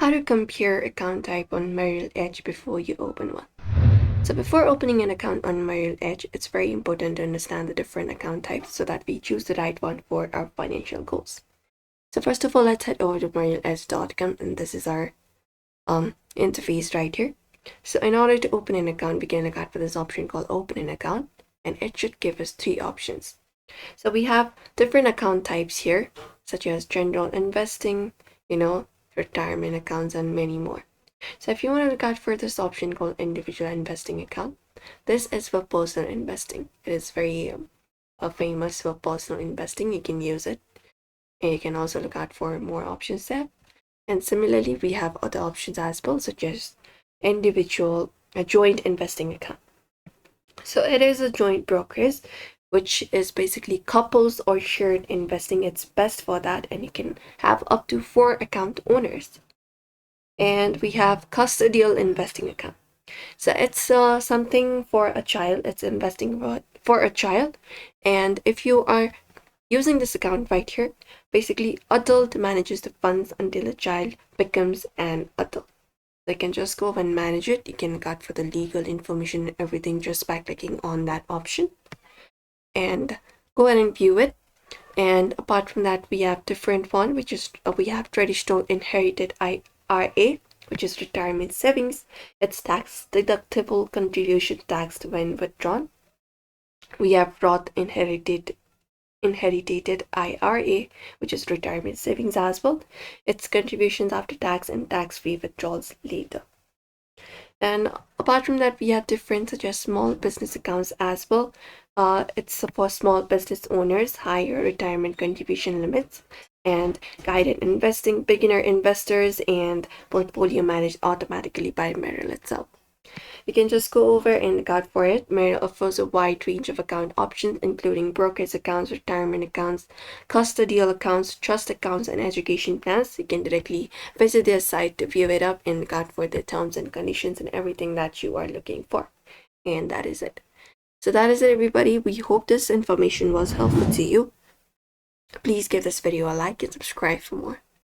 how to compare account type on Merrill Edge before you open one. So before opening an account on Merrill Edge, it's very important to understand the different account types so that we choose the right one for our financial goals. So first of all, let's head over to merrilledge.com, and this is our interface right here. So in order to open an account, we can look out for this option called open an account, and it should give us three options. So we have different account types here, such as general investing, retirement accounts, and many more. So if you want to look out for this option called individual investing account, this is for personal investing. It is very famous for personal investing. You can use it, and you can also look out for more options there. And similarly, we have other options as well, such as individual joint investing account. So it is a joint brokerage, which is basically couples or shared investing. It's best for that, and you can have up to 4 account owners. And we have custodial investing account. So it's something for a child. It's investing for a child, and if you are using this account right here, basically adult manages the funds until a child becomes an adult. They can just go and manage it. You can look out for the legal information and everything just by clicking on that option and go ahead and view it. And apart from that, we have different one, which is we have traditional inherited IRA, which is retirement savings. It's tax deductible, contribution taxed when withdrawn. We have Roth inherited IRA, which is retirement savings as well. It's contributions after tax and tax-free withdrawals later. And apart from that, we have different such as small business accounts as well. It's for small business owners, higher retirement contribution limits, and guided investing, beginner investors, and portfolio managed automatically by Merrill itself. You can just go over and look out for it. Merrill offers a wide range of account options, including brokerage accounts, retirement accounts, custodial accounts, trust accounts, and education plans. You can directly visit their site to view it up and look out for the terms and conditions and everything that you are looking for. And that is it. So that is it, everybody. We hope this information was helpful to you. Please give this video a like and subscribe for more.